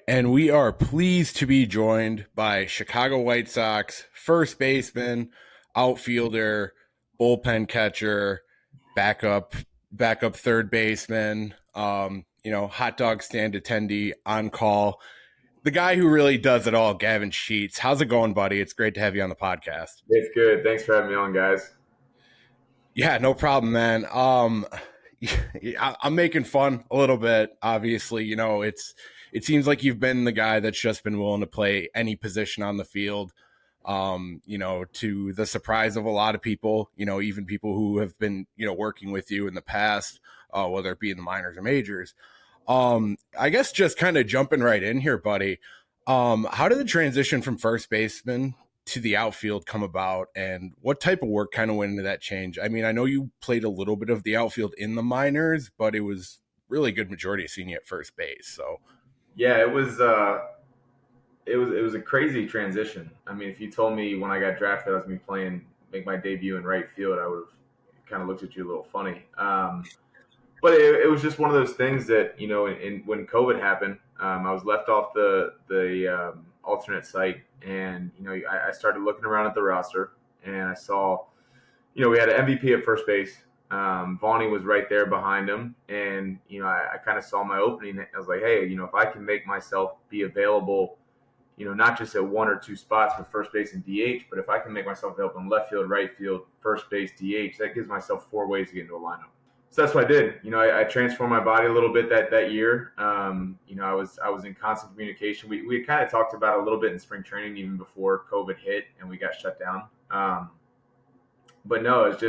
And we are pleased to be joined by Chicago White Sox first baseman, outfielder, bullpen catcher, backup backup third baseman, hot dog stand attendee on call. The guy who really does it all, Gavin Sheets. How's it going, buddy? It's great to have you on the podcast. It's good. Thanks for having me on, guys. Yeah, no problem, man. I'm making fun a little bit. Obviously, it seems like you've been the guy that's just been willing to play any position on the field. To the surprise of a lot of people, even people who have been, working with you in the past, whether it be in the minors or majors. I guess just kind of jumping right in here, buddy. How did the transition from first baseman to the outfield come about, and what type of work kind of went into that change? I mean, I know you played a little bit of the outfield in the minors, but it was really a good majority of seeing you at first base. So Yeah, it was a crazy transition. I mean, if you told me when I got drafted I was going to be make my debut in right field, I would have kind of looked at you a little funny. But it was just one of those things that when COVID happened, I was left off the alternate site, and I started looking around at the roster, and I saw, we had an MVP at first base. Vaughny was right there behind him, and I kind of saw my opening. I was like, hey, if I can make myself be available, not just at one or two spots for first base and DH, but if I can make myself available in left field, right field, first base, DH, that gives myself 4 ways to get into a lineup. So that's what I did. I transformed my body a little bit that year. I was in constant communication. We kind of talked about it a little bit in spring training, even before COVID hit and we got shut down. But no, it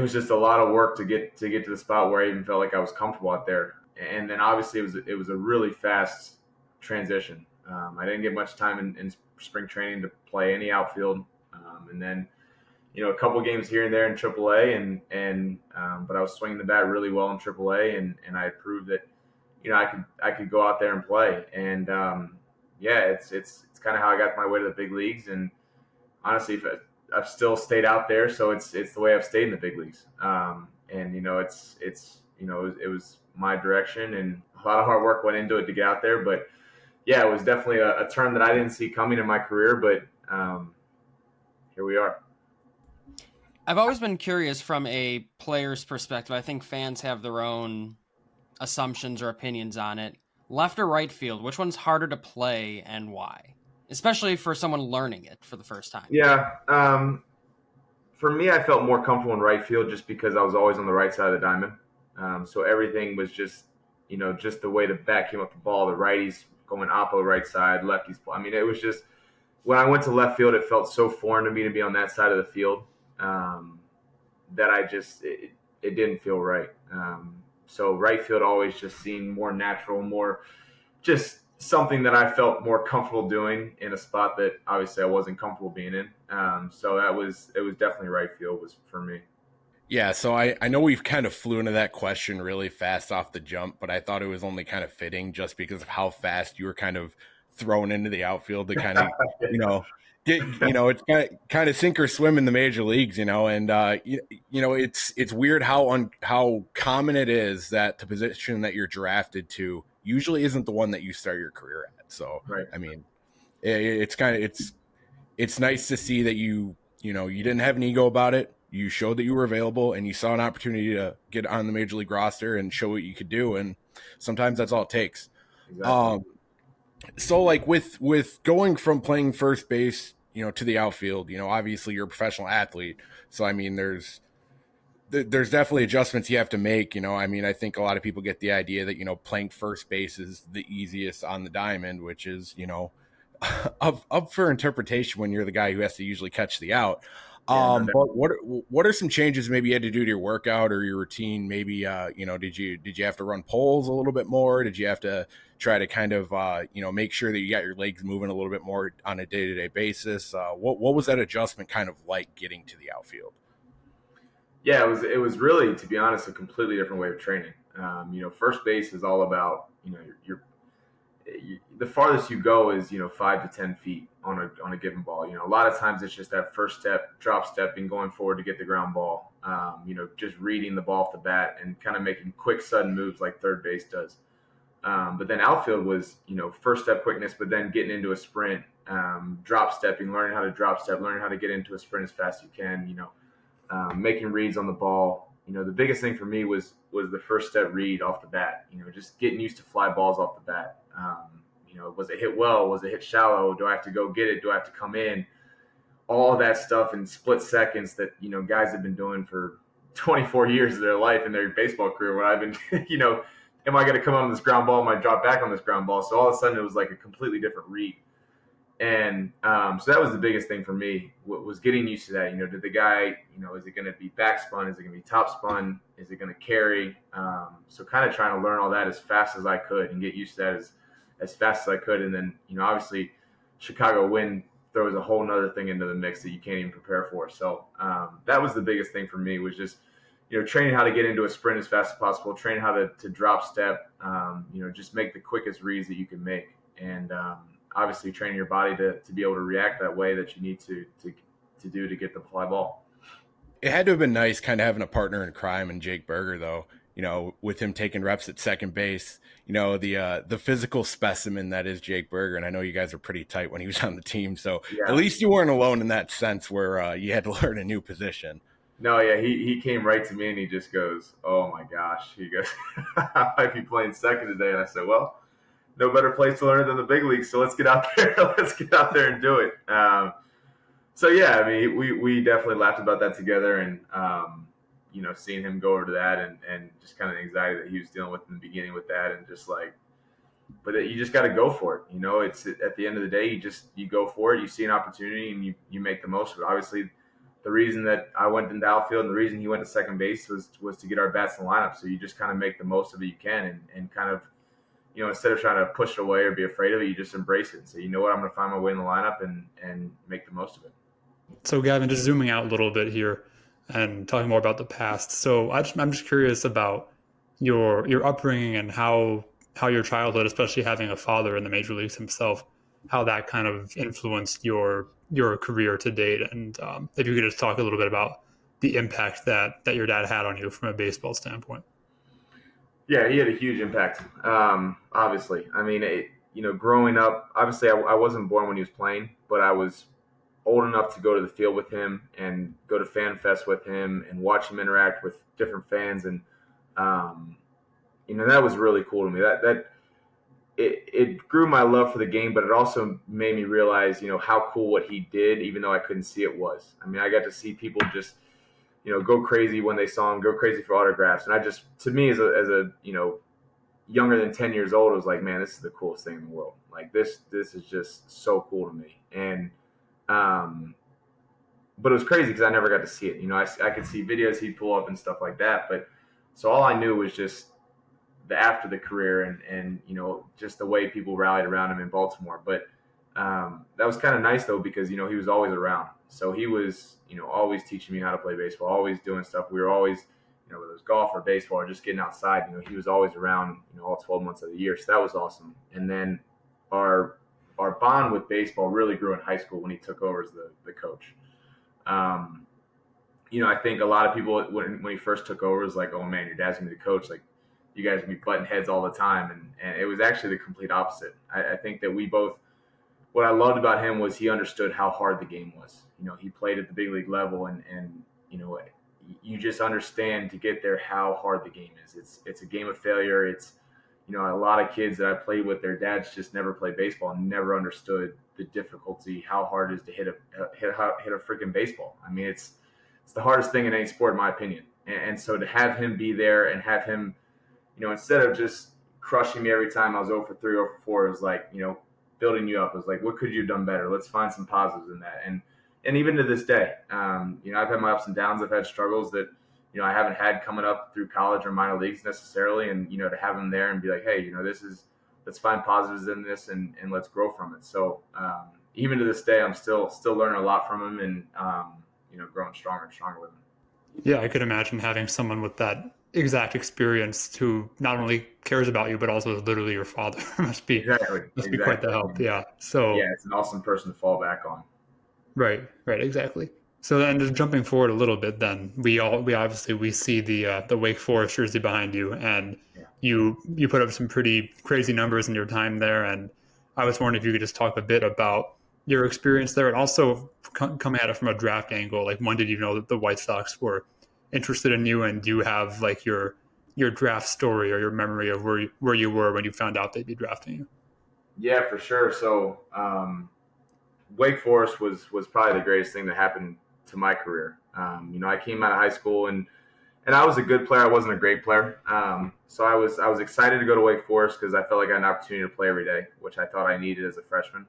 was just a lot of work to get to the spot where I even felt like I was comfortable out there. And then obviously it was a really fast transition. I didn't get much time in spring training to play any outfield, and then a couple games here and there in AAA, but I was swinging the bat really well in AAA, and I proved that I could go out there and play. And it's kind of how I got my way to the big leagues. And honestly, I've still stayed out there, so it's the way I've stayed in the big leagues. It was my direction, and a lot of hard work went into it to get out there. But yeah, it was definitely a turn that I didn't see coming in my career, but here we are. I've always been curious from a player's perspective. I think fans have their own assumptions or opinions on it. Left or right field, which one's harder to play and why? Especially for someone learning it for the first time. Yeah. For me, I felt more comfortable in right field just because I was always on the right side of the diamond. So everything was just the way the bat came up the ball, the righties going oppo right side, lefties. I mean, it was just, when I went to left field, it felt so foreign to me to be on that side of the field. That it didn't feel right. So right field always just seemed more natural, more just something that I felt more comfortable doing in a spot that obviously I wasn't comfortable being in. So it was definitely right field was for me. yeah, so I know we've kind of flew into that question really fast off the jump, but I thought it was only kind of fitting just because of how fast you were kind of thrown into the outfield to kind of, it's kind of sink or swim in the major leagues, and it's weird how common it is that the position that you're drafted to usually isn't the one that you start your career at. So, Right. I mean, it's nice to see that you didn't have an ego about it. You showed that you were available, and you saw an opportunity to get on the major league roster and show what you could do. And sometimes that's all it takes. Exactly. So like with going from playing first base, to the outfield, obviously you're a professional athlete. So, I mean, there's definitely adjustments you have to make. I mean, I think a lot of people get the idea that, playing first base is the easiest on the diamond, which is, up for interpretation when you're the guy who has to usually catch the out. But what are some changes maybe you had to do to your workout or your routine? Maybe, did you have to run poles a little bit more? Did you have to try to kind of, make sure that you got your legs moving a little bit more on a day-to-day basis? What was that adjustment kind of like getting to the outfield? Yeah, it was really, to be honest, a completely different way of training. First base is all about, the farthest you go is 5 to 10 feet on a given ball. A lot of times it's just that first step, drop stepping, going forward to get the ground ball. Just reading the ball off the bat and kind of making quick, sudden moves like third base does. But then outfield was, first step quickness, but then getting into a sprint, drop stepping, learning how to drop step, learning how to get into a sprint as fast as you can, making reads on the ball. The biggest thing for me was the first step read off the bat, just getting used to fly balls off the bat. Was it hit well? Was it hit shallow? Do I have to go get it? Do I have to come in? All of that stuff in split seconds that, guys have been doing for 24 years of their life in their baseball career, where I've been, am I going to come on this ground ball? Am I drop back on this ground ball? So all of a sudden it was like a completely different read. And so that was the biggest thing for me, was getting used to that. Did the guy, is it going to be back spun? Is it going to be top spun? Is it going to carry? So kind of trying to learn all that as fast as I could and get used to that as fast as I could. And then, obviously Chicago wind throws a whole nother thing into the mix that you can't even prepare for. So that was the biggest thing for me, was just, training how to get into a sprint as fast as possible, training how to drop step, just make the quickest reads that you can make. And obviously training your body to be able to react that way that you need to do to get the fly ball. It had to have been nice kind of having a partner in crime in Jake Berger, though, with him taking reps at second base, the physical specimen that is Jake Berger. And I know you guys are pretty tight when he was on the team. So yeah. At least you weren't alone in that sense where you had to learn a new position. No, yeah, he came right to me and he just goes, "Oh my gosh," he goes, "I might be playing second today." And I said, "Well, no better place to learn it than the big leagues. So let's get out there. Let's get out there and do it." So yeah, I mean, we definitely laughed about that together, and seeing him go over to that and just kind of the anxiety that he was dealing with in the beginning with that, and just like, but you just got to go for it. It's at the end of the day, you go for it. You see an opportunity and you make the most of it. Obviously, the reason that I went into outfield and the reason he went to second base was to get our bats in the lineup. So you just kind of make the most of it you can, and kind of, instead of trying to push it away or be afraid of it, you just embrace it and say, what, I'm going to find my way in the lineup and make the most of it. So Gavin, just zooming out a little bit here and talking more about the past. So I'm just curious about your upbringing and how your childhood, especially having a father in the major leagues himself, how that kind of influenced your career to date. And if you could just talk a little bit about the impact that your dad had on you from a baseball standpoint. Yeah, he had a huge impact. Obviously, I mean, growing up, obviously I wasn't born when he was playing, but I was old enough to go to the field with him and go to Fan Fest with him and watch him interact with different fans. And, that was really cool to me. It grew my love for the game, but it also made me realize, how cool what he did, even though I couldn't see it was. I mean, I got to see people just, go crazy when they saw him, go crazy for autographs. And I just, to me, as a younger than 10 years old, it was like, man, this is the coolest thing in the world. Like this is just so cool to me. And, but it was crazy because I never got to see it. I could see videos he'd pull up and stuff like that. But so all I knew was just after the career and just the way people rallied around him in Baltimore. But that was kind of nice though, because he was always around. So he was always teaching me how to play baseball, always doing stuff. We were always whether it was golf or baseball or just getting outside, he was always around all 12 months of the year. So that was awesome. And then our bond with baseball really grew in high school when he took over as the coach. I think a lot of people when he first took over was like, "Oh man, your dad's gonna be the coach. Like, you guys gonna be butting heads all the time." And it was actually the complete opposite. I think that we both, what I loved about him was he understood how hard the game was. He played at the big league level and you just understand to get there how hard the game is. It's a game of failure. It's, a lot of kids that I played with, their dads just never played baseball and never understood the difficulty, how hard it is to hit a freaking baseball. I mean, it's the hardest thing in any sport, in my opinion. And so to have him be there and have him, instead of just crushing me every time I was 0 for 3, 0 for 4, it was like, building you up. It was like, what could you have done better? Let's find some positives in that. And even to this day, I've had my ups and downs. I've had struggles that, I haven't had coming up through college or minor leagues necessarily. And, to have him there and be like, hey, let's find positives in this and let's grow from it. So even to this day, I'm still learning a lot from him and, growing stronger and stronger with him. Yeah, I could imagine having someone with that exact experience who not only cares about you, but also is literally your father. must be quite the help. Yeah. So yeah, it's an awesome person to fall back on. Right, exactly. So then, just jumping forward a little bit, then we obviously see the Wake Forest jersey behind you, and Yeah. you put up some pretty crazy numbers in your time there. And I was wondering if you could just talk a bit about your experience there, and also coming at it from a draft angle. Like, when did you know that the White Sox were interested in you, and do you have like your draft story or your memory of where you were when you found out they'd be drafting you? Yeah, for sure. So Wake Forest was probably the greatest thing that happened to my career. I came out of high school and I was a good player. I wasn't a great player. So I was excited to go to Wake Forest because I felt like I had an opportunity to play every day, which I thought I needed as a freshman.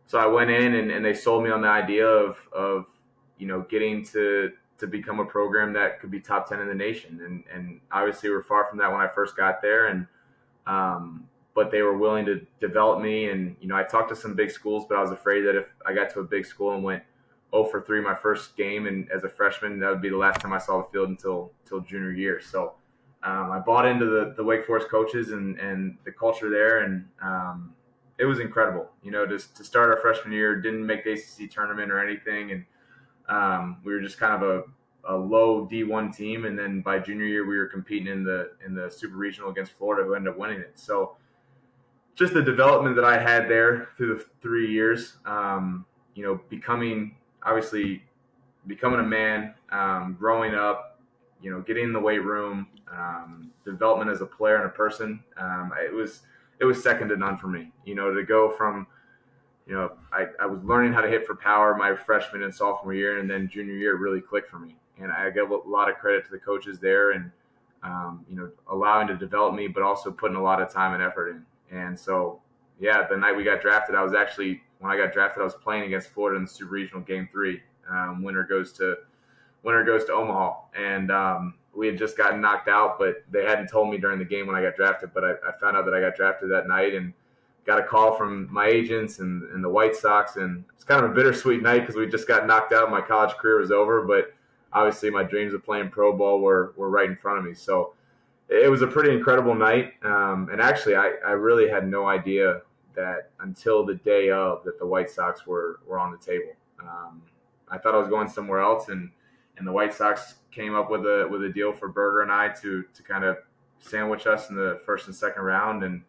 So I went in and they sold me on the idea of getting to become a program that could be top 10 in the nation. And obviously we're far from that when I first got there. But they were willing to develop me. And, I talked to some big schools, but I was afraid that if I got to a big school and went 0 for 3 my first game and as a freshman, that would be the last time I saw the field until junior year. So I bought into the Wake Forest coaches and the culture there. And it was incredible, just to start our freshman year, didn't make the ACC tournament or anything. And we were just kind of a low D1 team. And then by junior year, we were competing in the super regional against Florida, who ended up winning it. So just the development that I had there through the 3 years, becoming a man, growing up, getting in the weight room, development as a player and a person. It was second to none for me, to go from, I was learning how to hit for power my freshman and sophomore year, and then junior year it really clicked for me. And I give a lot of credit to the coaches there and, allowing to develop me, but also putting a lot of time and effort in. And so, yeah, the night we got drafted, when I got drafted, I was playing against Florida in the Super Regional Game 3. Winner goes to Omaha. And we had just gotten knocked out, but they hadn't told me during the game when I got drafted. But I found out that I got drafted that night and got a call from my agents and the White Sox. And it's kind of a bittersweet night because we just got knocked out. My college career was over, but obviously my dreams of playing pro ball were right in front of me. So it was a pretty incredible night. And actually, I really had no idea that until the day of that the White Sox were on the table. I thought I was going somewhere else, and the White Sox came up with a deal for Berger and I to kind of sandwich us in the first and second round. And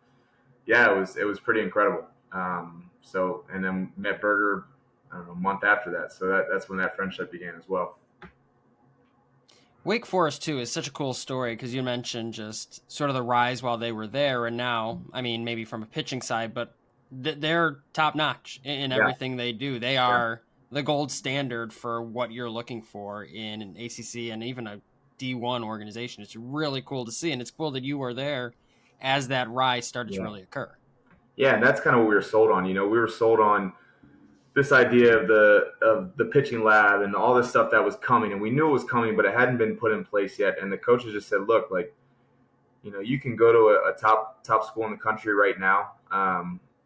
yeah, it was pretty incredible. And then met Berger, I don't know, a month after that. So that's when that friendship began as well. Wake Forest, too, is such a cool story because you mentioned just sort of the rise while they were there. And now, I mean, maybe from a pitching side, but they're top notch in everything they do. They are the gold standard for what you're looking for in an ACC and even a D1 organization. It's really cool to see. And it's cool that you were there as that rise started to really occur. Yeah, and that's kind of what we were sold on. We were sold on this idea of the pitching lab and all this stuff that was coming, and we knew it was coming, but it hadn't been put in place yet. And the coaches just said, "Look, you can go to a top school in the country right now,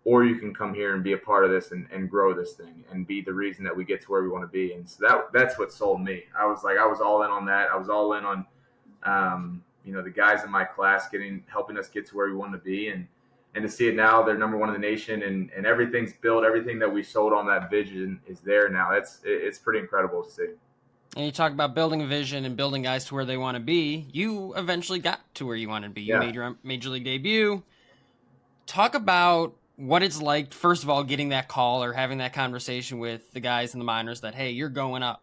or you can come here and be a part of this and grow this thing and be the reason that we get to where we want to be." And so that's what sold me. I was all in on that. I was all in on, the guys in my class helping us get to where we wanted to be, and to see it now, they're number one in the nation, and everything's built. Everything that we sold on that vision is there now. It's pretty incredible to see. And you talk about building a vision and building guys to where they want to be. You eventually got to where you wanted to be. You made your major league debut. Talk about what it's like, first of all, getting that call or having that conversation with the guys in the minors that, hey, you're going up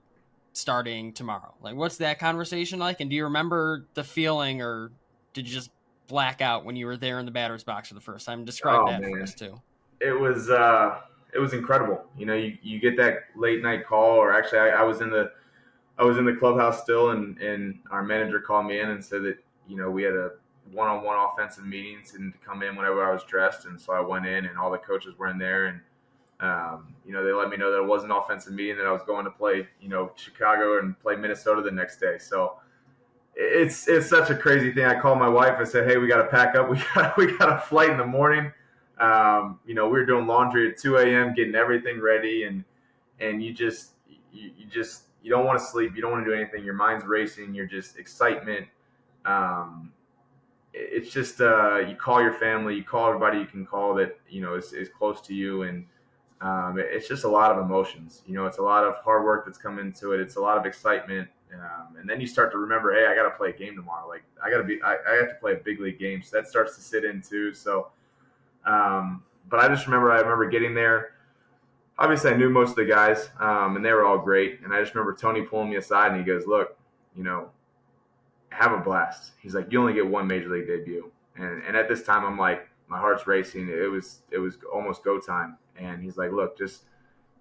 starting tomorrow. Like, what's that conversation like? And do you remember the feeling, or did you just black out when you were there in the batter's box for the first time? Describe that for us too. It was incredible. You get that late night call, or actually I was in the clubhouse still, and our manager called me in and said that we had a one-on-one offensive meetings and to come in whenever I was dressed. And so I went in, and all the coaches were in there, and they let me know that it was an offensive meeting, that I was going to play Chicago and play Minnesota the next day. So it's such a crazy thing. I called my wife. I said, "Hey, we got to pack up. We got a flight in the morning." We were doing laundry at 2 a.m., getting everything ready, and you don't want to sleep. You don't want to do anything. Your mind's racing. You're just excitement. It's just you call your family. You call everybody you can call that is close to you, and It's just a lot of emotions. It's a lot of hard work that's come into it. It's a lot of excitement. And then you start to remember, hey, I got to play a game tomorrow. Like I have to play a big league game. So that starts to sit in too. So, but I remember getting there. Obviously I knew most of the guys, and they were all great. And I just remember Tony pulling me aside and he goes, look, have a blast. He's like, you only get one major league debut. And at this time I'm like, my heart's racing. It was almost go time. And he's like, look, just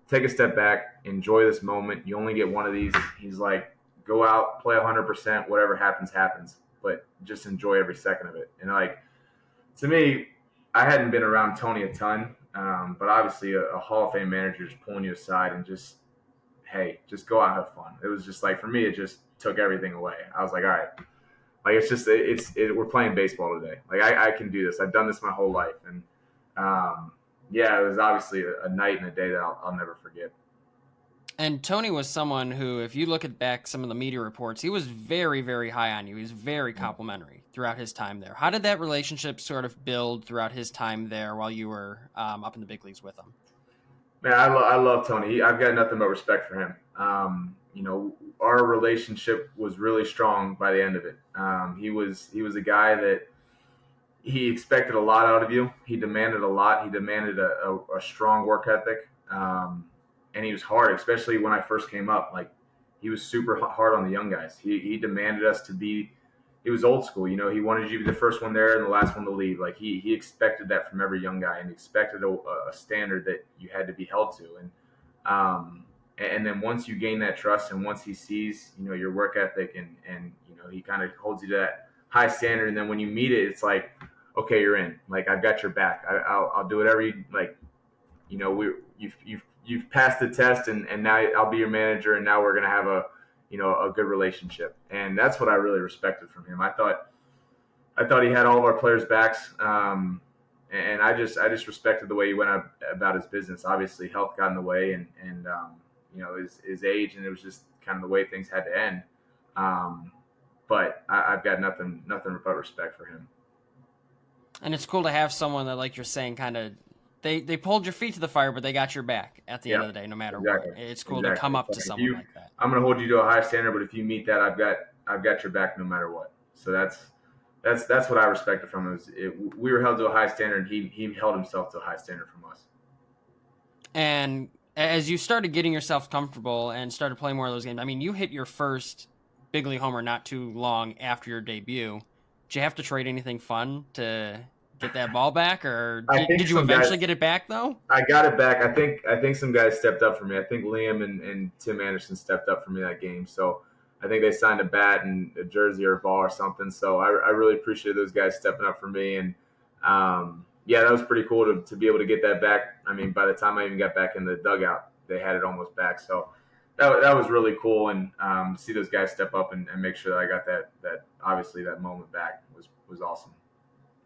take a step back, enjoy this moment. You only get one of these. He's like, go out, play 100%, whatever happens, happens. But just enjoy every second of it. And like, to me, I hadn't been around Tony a ton, but obviously a Hall of Fame manager just pulling you aside and just, hey, just go out and have fun. It was just like, for me, it just took everything away. I was like, all right. Like, we're playing baseball today. Like, I can do this. I've done this my whole life. And, yeah, it was obviously a night and a day that I'll never forget. And Tony was someone who, if you look at back some of the media reports, he was very, very high on you. He was very complimentary throughout his time there. How did that relationship sort of build throughout his time there while you were up in the big leagues with him? Man, I love Tony. I've got nothing but respect for him. Our relationship was really strong by the end of it. He was a guy that he expected a lot out of you. He demanded a lot. He demanded a strong work ethic. And he was hard, especially when I first came up. Like, he was super hard on the young guys. He demanded us to be. It was old school, He wanted you to be the first one there and the last one to leave. Like he expected that from every young guy, and expected a standard that you had to be held to. And then once you gain that trust, and once he sees your work ethic, and he kind of holds you to that high standard, and then when you meet it, it's like, okay, you're in. Like, I've got your back. I'll do whatever you like. You've passed the test, and now I'll be your manager, and now we're gonna have a good relationship. And that's what I really respected from him. I thought he had all of our players' backs, and I just respected the way he went about his business. Obviously, health got in the way, and his age, and it was just kind of the way things had to end. But I've got nothing but respect for him. And it's cool to have someone that, like you're saying, kind of they pulled your feet to the fire, but they got your back at the end of the day, no matter what. It's cool to come up to someone like that. I'm going to hold you to a high standard, but if you meet that, I've got your back no matter what. So that's what I respected from him. We were held to a high standard, and he held himself to a high standard from us. And as you started getting yourself comfortable and started playing more of those games, I mean, you hit your first big league homer not too long after your debut. Did you have to trade anything fun to get that ball back, or did you eventually get it back though? I got it back. I think some guys stepped up for me. I think Liam and Tim Anderson stepped up for me that game. So I think they signed a bat and a jersey or a ball or something. So I really appreciate those guys stepping up for me. And yeah, that was pretty cool to be able to get that back. I mean, by the time I even got back in the dugout, they had it almost back. So that was really cool. And see those guys step up and make sure that I got that obviously that moment back was awesome.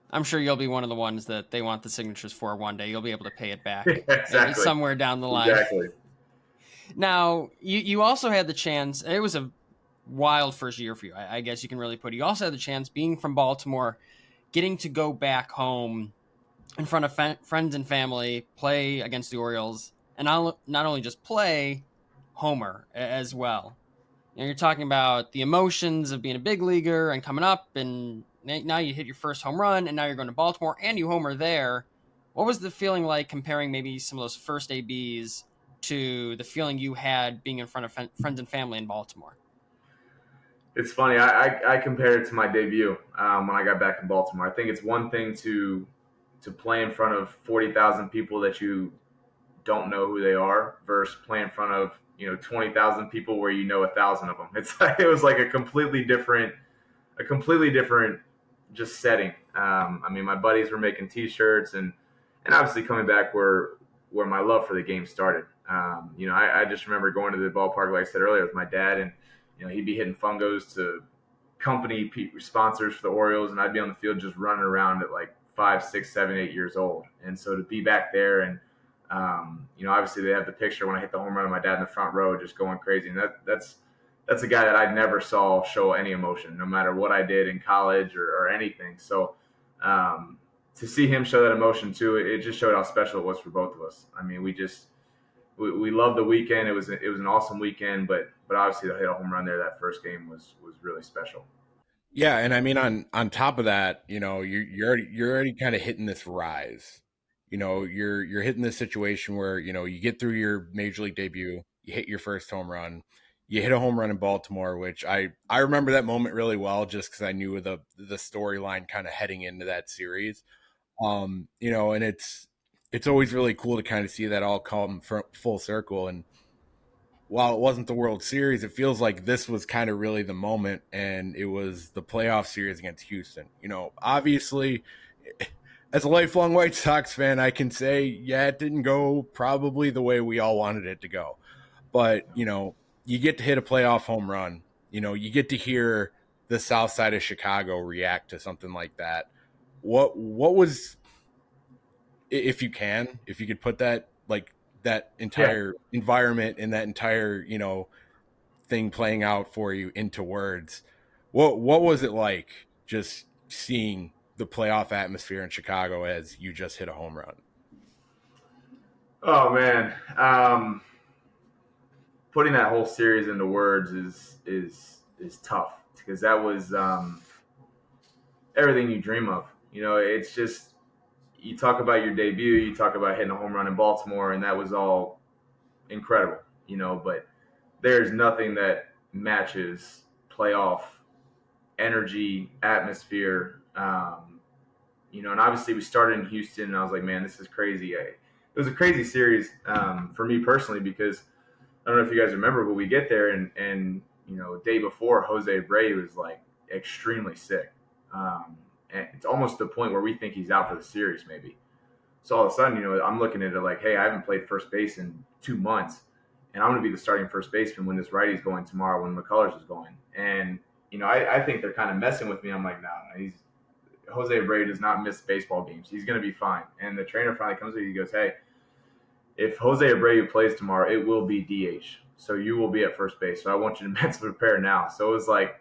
I'm sure you'll be one of the ones that they want the signatures for one day. You'll be able to pay it back exactly. somewhere down the line. Exactly. Now, you also had the chance. It was a wild first year for you, I guess you can really put it. You also had the chance, being from Baltimore, getting to go back home in front of friends and family, play against the Orioles, and not only just play, homer as well. You're talking about the emotions of being a big leaguer and coming up, and now you hit your first home run, and now you're going to Baltimore, and you homer there. What was the feeling like comparing maybe some of those first ABs to the feeling you had being in front of friends and family in Baltimore? It's funny. I compared it to my debut when I got back in Baltimore. I think it's one thing to play in front of 40,000 people that you don't know who they are versus play in front of 20,000 people where 1,000 of them. It was like a completely different just setting. I mean, my buddies were making T-shirts and obviously coming back where my love for the game started. I just remember going to the ballpark, like I said earlier, with my dad, and he'd be hitting fungos to company sponsors for the Orioles, and I'd be on the field just running around at like 5, 6, 7, 8 years old. And so to be back there, and obviously they have the picture when I hit the home run of my dad in the front row, just going crazy. And that's a guy that I never saw show any emotion, no matter what I did in college or anything. So to see him show that emotion too, it just showed how special it was for both of us. I mean, we just we loved the weekend. It was an awesome weekend, but obviously to hit a home run there that first game was really special. Yeah, and I mean on top of that, you know, you're already kind of hitting this rise. You know, you're hitting this situation where, you know, you get through your major league debut, you hit your first home run, you hit a home run in Baltimore, which I remember that moment really well just because I knew the storyline kind of heading into that series. You know, and it's always really cool to kind of see that all come full circle. And while it wasn't the World Series, it feels like this was kind of really the moment, and it was the playoff series against Houston. You know, obviously, as a lifelong White Sox fan, I can say, yeah, it didn't go probably the way we all wanted it to go. But, you know, you get to hit a playoff home run. You know, you get to hear the South Side of Chicago react to something like that. What was, if you could put that, like, that Yeah. entire environment and that entire, you know, thing playing out for you into words. What was it like just seeing the playoff atmosphere in Chicago as you just hit a home run? Oh man, putting that whole series into words is tough because that was everything you dream of. You know, it's just you talk about your debut, you talk about hitting a home run in Baltimore, and that was all incredible. You know, but there's nothing that matches playoff energy, atmosphere. You know, and obviously we started in Houston, and I was like, man, this is crazy. It was a crazy series for me personally because I don't know if you guys remember, but we get there and you know, day before Jose Abreu was like extremely sick, and it's almost to the point where we think he's out for the series maybe. So all of a sudden, you know, I'm looking at it like, hey, I haven't played first base in 2 months, and I'm going to be the starting first baseman when this righty's going tomorrow when McCullers is going, and you know, I think they're kind of messing with me. I'm like, no, he's Jose Abreu does not miss baseball games. He's going to be fine. And the trainer finally comes to me. He goes, hey, if Jose Abreu plays tomorrow, it will be DH. So you will be at first base. So I want you to mentally prepare now. So it was like,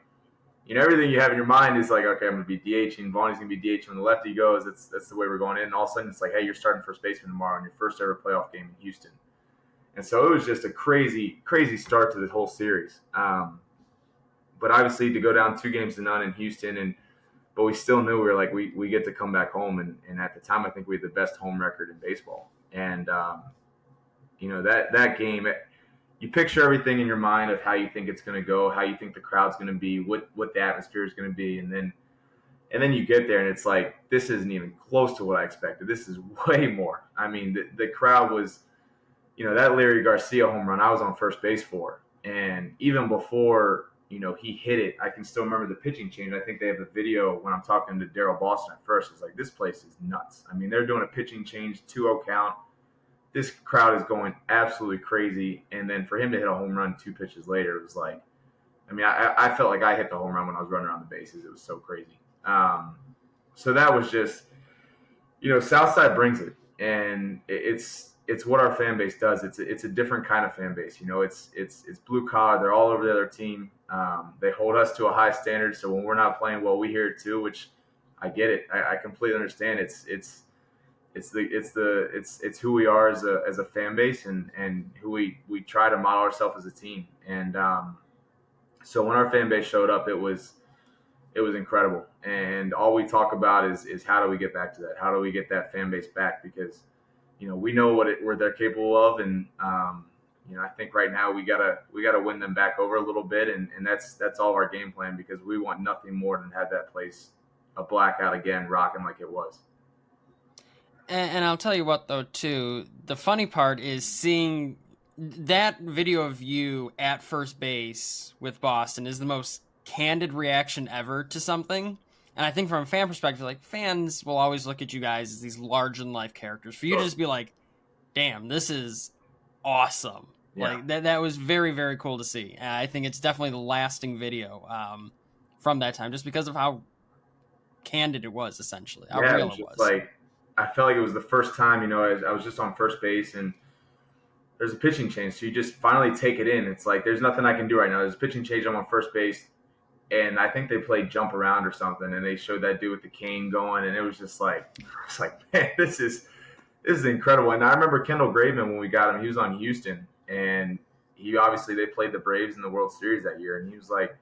you know, everything you have in your mind is like, okay, I'm going to be DHing. Vonnie's going to be DH when the lefty goes. That's the way we're going in. And all of a sudden, it's like, hey, you're starting first baseman tomorrow in your first ever playoff game in Houston. And so it was just a crazy, crazy start to this whole series. But obviously, to go down 2-0 in Houston, but we still knew we were like, we get to come back home. And at the time, I think we had the best home record in baseball. And, you know, that game, you picture everything in your mind of how you think it's going to go, how you think the crowd's going to be, what the atmosphere is going to be. And then you get there and it's like, this isn't even close to what I expected. This is way more. I mean, the crowd was, you know, that Larry Garcia home run, I was on first base for. And even before, you know, he hit it, I can still remember the pitching change. I think they have the video when I'm talking to Daryl Boston at first. It's like, this place is nuts. I mean, they're doing a pitching change, 2-0 count. This crowd is going absolutely crazy. And then for him to hit a home run 2 pitches later, it was like, I mean, I felt like I hit the home run when I was running around the bases. It was so crazy. So that was just, you know, Southside brings it. And it's what our fan base does. It's a different kind of fan base. You know, it's blue collar. They're all over the other team. They hold us to a high standard. So when we're not playing well, we hear it too, which I get it. I completely understand. It's who we are as a fan base and who we try to model ourselves as a team. And so when our fan base showed up, it was incredible. And all we talk about is how do we get back to that? How do we get that fan base back? Because, you know, we know what they're capable of, and you know, I think right now we gotta win them back over a little bit, and that's all of our game plan because we want nothing more than have that place a blackout again, rocking like it was. And I'll tell you what, though, too, the funny part is seeing that video of you at first base with Boston is the most candid reaction ever to something. And I think from a fan perspective, like, fans will always look at you guys as these large-in-life characters. For you to just be like, damn, this is awesome. Yeah. Like, that was very, very cool to see. And I think it's definitely the lasting video from that time, just because of how candid it was, essentially. How real it was. Like, I felt like it was the first time, you know, I was just on first base and there's a pitching change. So you just finally take it in. It's like, there's nothing I can do right now. There's a pitching change. I'm on first base. And I think they played jump around or something. And they showed that dude with the cane going. And it was just like, man, this is this is incredible. And I remember Kendall Graveman when we got him. He was on Houston, and they played the Braves in the World Series that year, and he was like,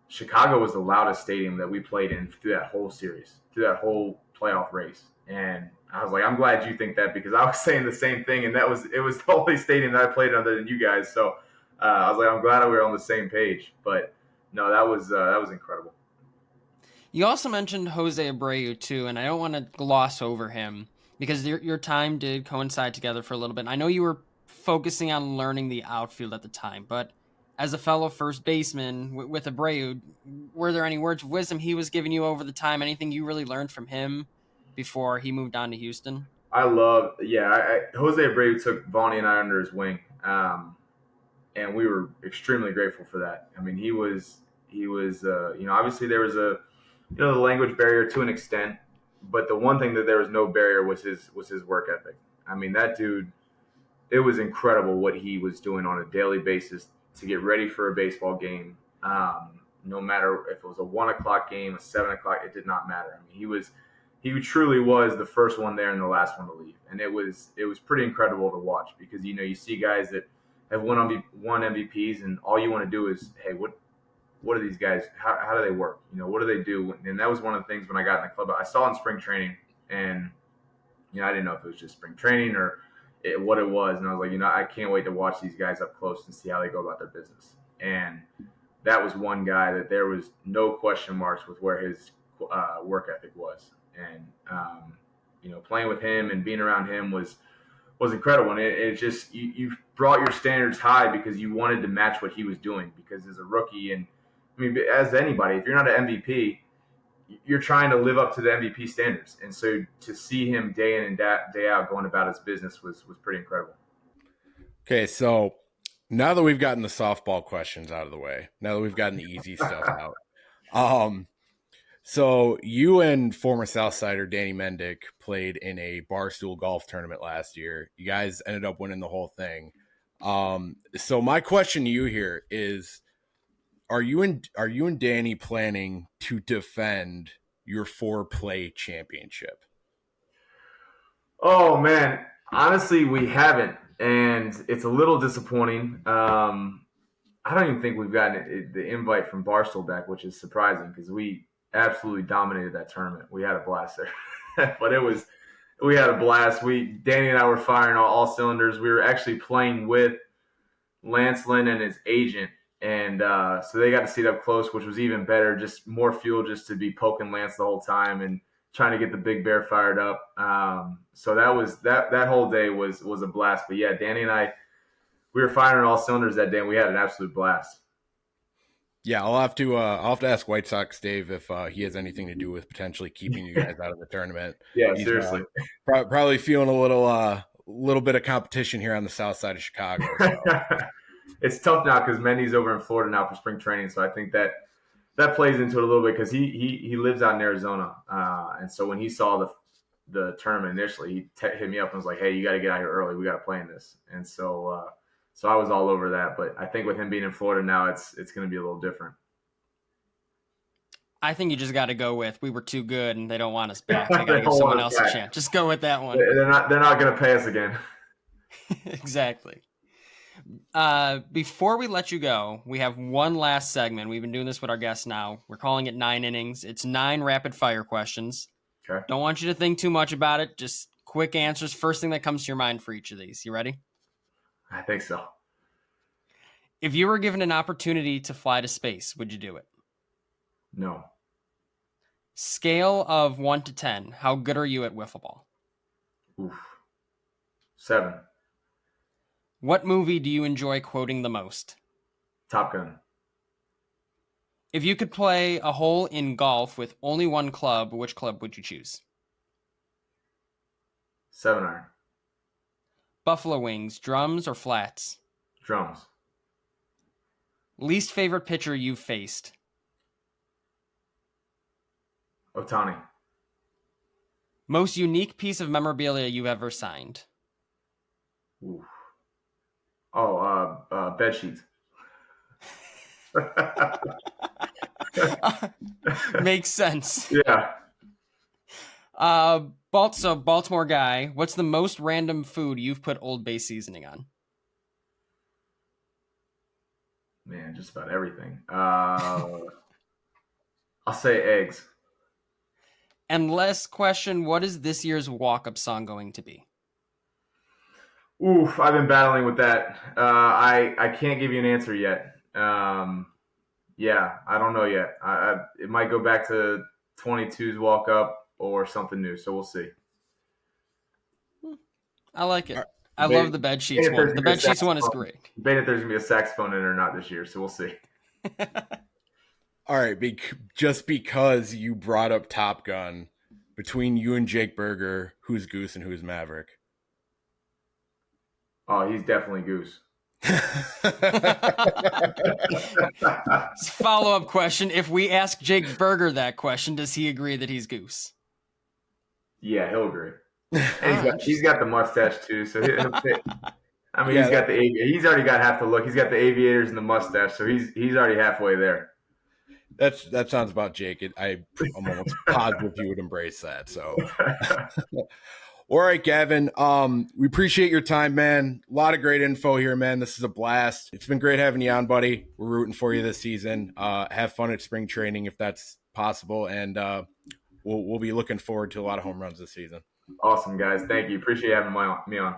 Chicago was the loudest stadium that we played in through that whole series, through that whole playoff race. And I was like, I'm glad you think that, because I was saying the same thing, and it was the only stadium that I played other than you guys. So I was like, I'm glad we were on the same page. But no, that was incredible. You also mentioned Jose Abreu too, and I don't want to gloss over him because your time did coincide together for a little bit. And I know you were focusing on learning the outfield at the time, but as a fellow first baseman with Abreu, were there any words of wisdom he was giving you over the time? Anything you really learned from him before he moved on to Houston? Jose Abreu took Vonnie and I under his wing, and we were extremely grateful for that. I mean, he was obviously there was the language barrier to an extent, but the one thing that there was no barrier was his work ethic. I mean, that dude, it was incredible what he was doing on a daily basis to get ready for a baseball game. No matter if it was a 1:00 game, a 7:00, it did not matter. I mean, he truly was the first one there and the last one to leave, and it was pretty incredible to watch, because you see guys that have won MVPs, and all you want to do is, hey, what are these guys? How do they work? What do they do? And that was one of the things when I got in the club. I saw in spring training, and I didn't know if it was just spring training or what it was. And I was like, I can't wait to watch these guys up close and see how they go about their business. And that was one guy that there was no question marks with where his work ethic was. And, playing with him and being around him was incredible. And it just, you brought your standards high because you wanted to match what he was doing, because as a rookie, and I mean, as anybody, if you're not an MVP, you're trying to live up to the MVP standards. And so to see him day in and day out going about his business was pretty incredible. Okay, so now that we've gotten the softball questions out of the way, now that we've gotten the easy stuff out, so you and former Southsider Danny Mendick played in a Barstool golf tournament last year. You guys ended up winning the whole thing. So my question to you here is, are you and Danny planning to defend your 4-play championship? Oh man, honestly, we haven't, and it's a little disappointing. I don't even think we've gotten the invite from Barstool back, which is surprising because we absolutely dominated that tournament. We had a blast there, but we had a blast. Danny and I were firing all cylinders. We were actually playing with Lance Lynn and his agent, and so they got to see it up close, which was even better. Just more fuel just to be poking Lance the whole time and trying to get the big bear fired up. So that whole day was a blast. But yeah, Danny and I, we were firing all cylinders that day, and we had an absolute blast. Yeah, I'll have to ask White Sox Dave if he has anything to do with potentially keeping you guys out of the tournament. Yeah, He's, seriously. Probably feeling a little bit of competition here on the south side of Chicago. So. It's tough now because Mendy's over in Florida now for spring training, so I think that plays into it a little bit because he lives out in Arizona, and so when he saw the tournament initially, he hit me up and was like, "Hey, you got to get out here early. We got to play in this." And so I was all over that. But I think with him being in Florida now, it's going to be a little different. I think you just got to go with we were too good and they don't want us back. They got to give someone else a chance. Just go with that one. They're not going to pay us again. Exactly. Before we let you go, we have one last segment. We've been doing this with our guests now. We're calling it 9 innings. It's 9 rapid fire questions. Okay. Don't want you to think too much about it. Just quick answers. First thing that comes to your mind for each of these. You ready? I think so. If you were given an opportunity to fly to space, would you do it? No. Scale of 1 to 10. How good are you at wiffle ball? Oof. 7. What movie do you enjoy quoting the most? Top Gun. If you could play a hole in golf with only one club, which club would you choose? 7-iron. Buffalo wings, drums or flats? Drums. Least favorite pitcher you've faced? Ohtani. Most unique piece of memorabilia you've ever signed? Oof. Oh, bed sheets. Makes sense. Yeah. So Baltimore guy, what's the most random food you've put Old Bay seasoning on? Man, just about everything. I'll say eggs. And last question, what is this year's walk-up song going to be? Oof, I've been battling with that. I can't give you an answer yet. Yeah, I don't know yet. It might go back to 22's walk up or something new. So we'll see. I like it. I love the bed sheets one. The bed sheets one is great. Debate if there's gonna be a saxophone in it or not this year. So we'll see. All right, just because you brought up Top Gun, between you and Jake Berger, who's Goose and who's Maverick? Oh, he's definitely Goose. Follow-up question. If we ask Jake Berger that question, does he agree that he's Goose? Yeah, he'll agree. He's got the mustache too, so he'll fit. I mean, yeah, he's already got half the look. He's got the aviators and the mustache, so he's already halfway there. That sounds about Jake. I'm almost positive he would embrace that. So, all right, Gavin. We appreciate your time, man. A lot of great info here, man. This is a blast. It's been great having you on, buddy. We're rooting for you this season. Have fun at spring training if that's possible, and we'll be looking forward to a lot of home runs this season. Awesome, guys. Thank you. Appreciate having me on.